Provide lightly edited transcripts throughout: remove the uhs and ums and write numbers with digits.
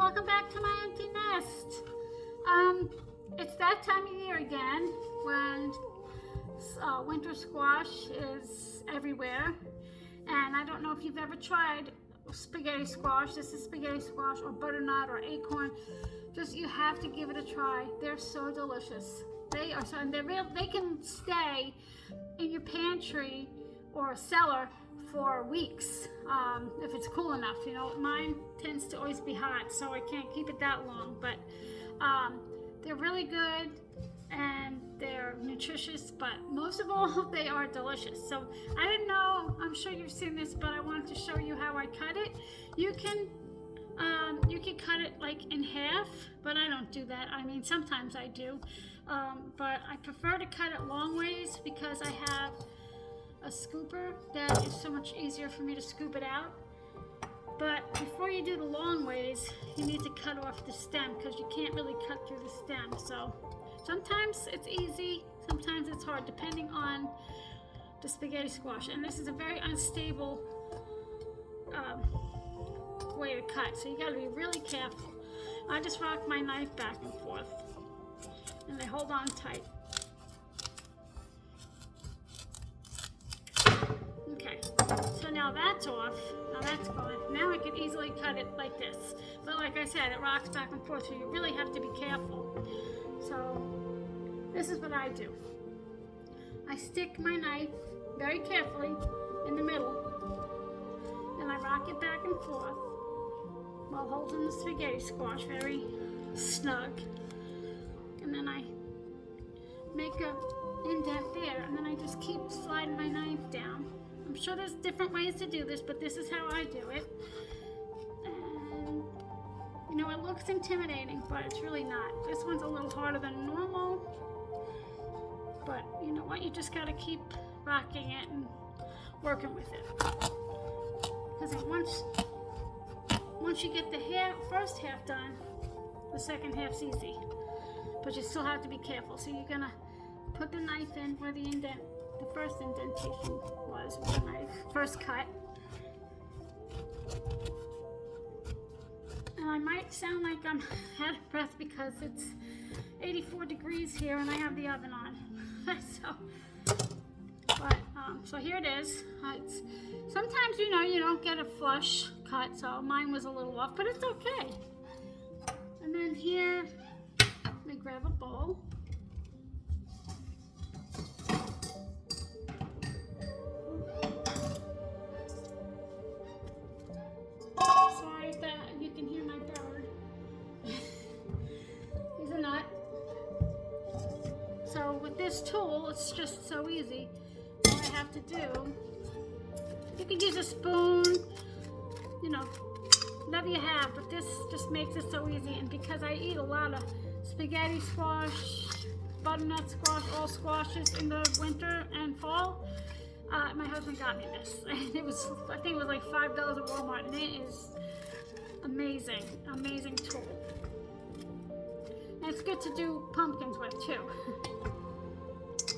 welcome back to my empty nest. It's that time of year again when winter squash is everywhere, and I don't know if you've ever tried spaghetti squash. This is spaghetti squash or butternut or acorn. Just, you have to give it a try. They're so delicious. They are so, and they can stay in your pantry or cellar for weeks if it's cool enough. You know, mine tends to always be hot, so I can't keep it that long, but they're really good and they're nutritious, but most of all they are delicious. So I didn't know, I'm sure you've seen this, but I wanted to show you how I cut it. You can cut it like in half, but I don't do that. I mean, sometimes I do, but I prefer to cut it long ways because I have a scooper that is so much easier for me to scoop it out. But before you do the long ways, you need to cut off the stem because you can't really cut through the stem. So sometimes it's easy, sometimes it's hard, depending on the spaghetti squash. And this is a very unstable way to cut, so you got to be really careful. I just rock my knife back and forth, and they hold on tight. Okay, so now that's off. Now that's gone. Now I can easily cut it like this. But like I said, it rocks back and forth, so you really have to be careful. So this is what I do. I stick my knife very carefully in the middle, and I rock it back and forth while holding the spaghetti squash very snug. And then I make a indent there, and then I just keep sliding my knife down. I'm sure there's different ways to do this, but this is how I do it. And you know, it looks intimidating, but it's really not. This one's a little harder than normal, but you know what, you just got to keep rocking it and working with it, because once you get the first half done, the second half's easy, but you still have to be careful. So you're gonna put the knife in where the first indentation was with the knife, first cut. And I might sound like I'm out of breath because it's 84 degrees here and I have the oven on. So here it is. Sometimes, you know, you don't get a flush cut, so mine was a little off, but it's okay. And then here, let me grab a bowl. Sorry if you can hear my bird. He's a nut. So with this tool, it's just so easy. All I have to do, you can use a spoon, you know, whatever you have, but this just makes it so easy. And because I eat a lot of spaghetti squash, butternut squash, all squashes in the winter and fall, my husband got me this. And it was, I think it was like $5 at Walmart, and it is amazing, amazing tool. And it's good to do pumpkins with too.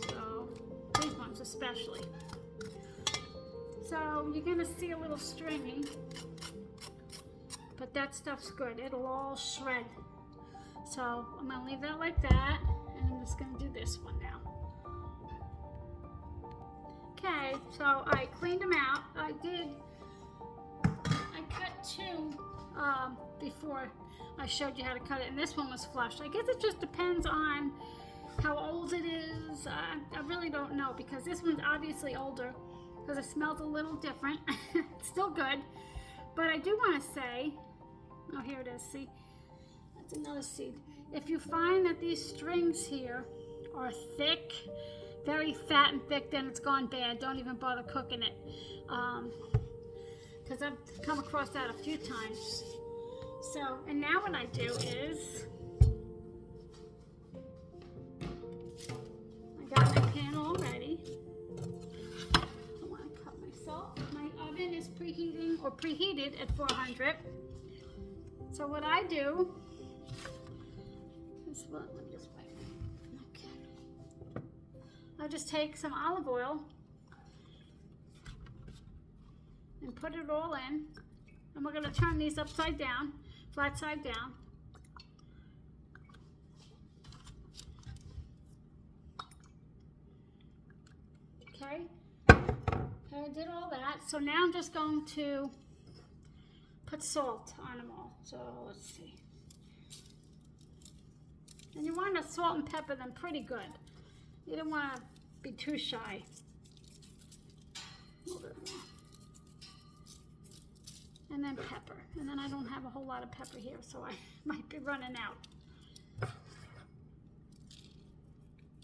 So these ones especially. So you're gonna see a little stringy, but that stuff's good. It'll all shred. So I'm gonna leave that like that, and I'm just gonna do this one now. Okay, so I cleaned them out. I cut two before I showed you how to cut it, and this one was flush. I guess it just depends on how old it is. I really don't know, because this one's obviously older, because it smells a little different. It's still good, but I do want to say, oh, here it is, see, that's another seed. If you find that these strings here are thick, very fat and thick, then it's gone bad. Don't even bother cooking it, because I've come across that a few times. So, and now what I do is, I got my pan all ready. I want to cut myself. My oven is preheated at 400. So what I do is, let me just wait. Okay. I'll just take some olive oil and put it all in, and we're going to turn these upside down. flat side down. Okay, I did all that. So now I'm just going to put salt on them all. So let's see. And you want to salt and pepper them pretty good. You don't want to be too shy. A little bit more. And then pepper. And then I don't have a whole lot of pepper here, so I might be running out.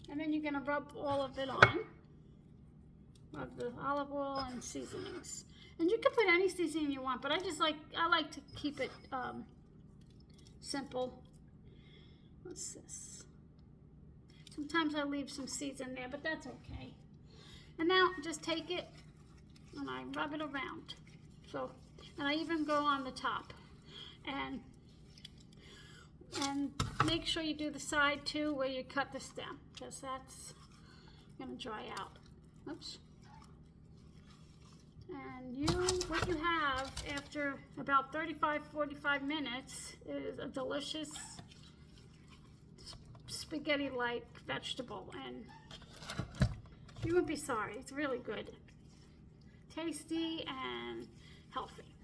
And then you're going to rub all of it on. Of the olive oil and seasonings. And you can put any seasoning you want, but I like to keep it simple. What's this? Sometimes I leave some seeds in there, but that's okay. And now just take it and I rub it around. So, and I even go on the top. And make sure you do the side too where you cut the stem, because that's gonna dry out. Oops. And what you have after about 35-45 minutes is a delicious spaghetti-like vegetable, and you won't be sorry. It's really good, tasty, and healthy.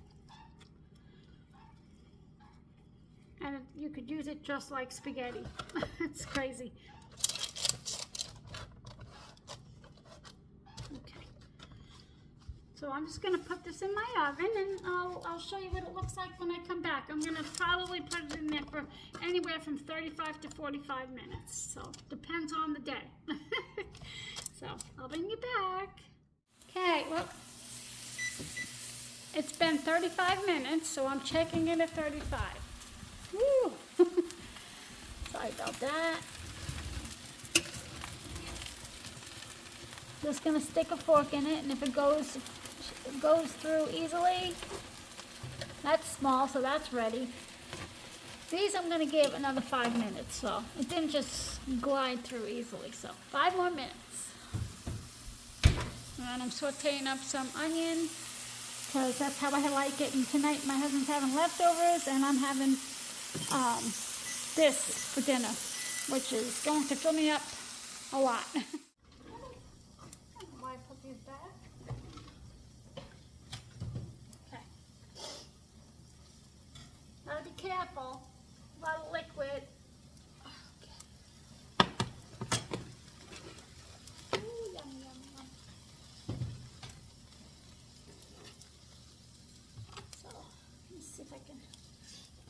And you could use it just like spaghetti. It's crazy. So I'm just going to put this in my oven, and I'll show you what it looks like when I come back. I'm going to probably put it in there for anywhere from 35 to 45 minutes. So depends on the day. So I'll bring you back. Okay, well, it's been 35 minutes, so I'm checking it at 35. Woo! Sorry about that. Just going to stick a fork in it, and if it goes through easily, that's small, so that's ready. These I'm going to give another 5 minutes, so it didn't just glide through easily. So 5 more minutes. And I'm sauteing up some onion, because that's how I like it. And tonight my husband's having leftovers, and I'm having this for dinner, which is going to fill me up a lot. Why I put these back? Okay. Gotta be careful. A lot of liquid. Okay. Ooh, yum, yum, yum. So, let me see if I can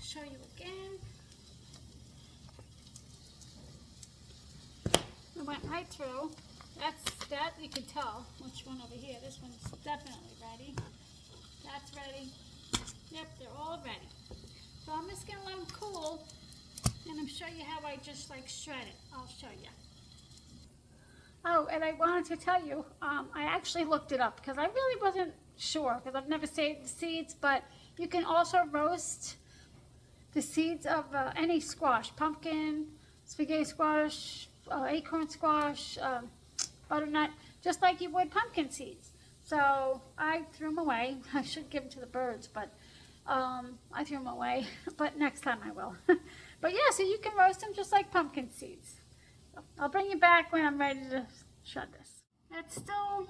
show you again. It went right through. That you can tell which one over here. This one's definitely ready. That's ready. Yep, they're all ready. So I'm just gonna let them cool, and I'm show you how I just like shred it. I'll show you. Oh, and I wanted to tell you, I actually looked it up because I really wasn't sure, because I've never saved the seeds, but you can also roast the seeds of any squash, pumpkin, spaghetti squash, acorn squash, butternut, just like you would pumpkin seeds. So I threw them away. I should give them to the birds, but I threw them away. But next time I will. But yeah, so you can roast them just like pumpkin seeds. So I'll bring you back when I'm ready to shred this. It's still,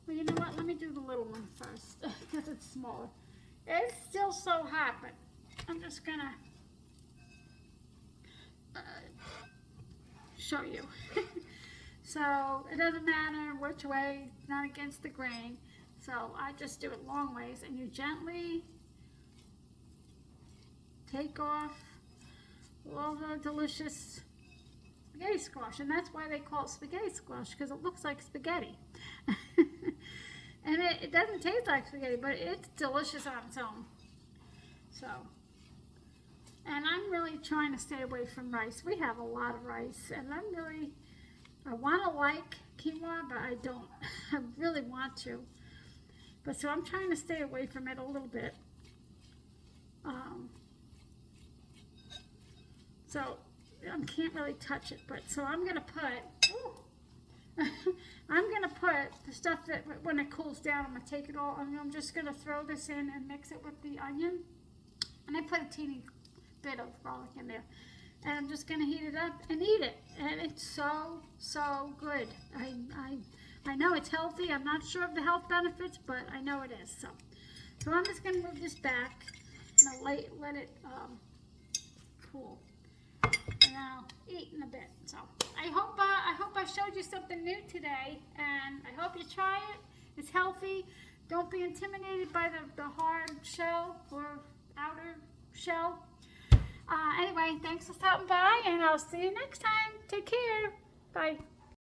well, you know what? Let me do the little one first, because it's smaller. It's still so hot, but I'm just gonna show you. So it doesn't matter which way, it's not against the grain. So I just do it long ways, and you gently take off all the delicious spaghetti squash. And that's why they call it spaghetti squash, because it looks like spaghetti. And it doesn't taste like spaghetti, but it's delicious on its own. So, and I'm really trying to stay away from rice. We have a lot of rice, and I want to like quinoa, but I don't. I really want to. But so I'm trying to stay away from it a little bit. So I can't really touch it, but so I'm going to put, I'm going to put the stuff that when it cools down, I'm going to take it all, and I'm just going to throw this in and mix it with the onion. And I put a teeny bit of garlic in there. And I'm just gonna heat it up and eat it. And it's so, so good. I know it's healthy. I'm not sure of the health benefits, but I know it is. So I'm just gonna move this back and I'll let it cool. And I'll eat in a bit. So I hope I showed you something new today, and I hope you try it. It's healthy. Don't be intimidated by the hard shell or outer shell. Anyway, thanks for stopping by, and I'll see you next time. Take care. Bye.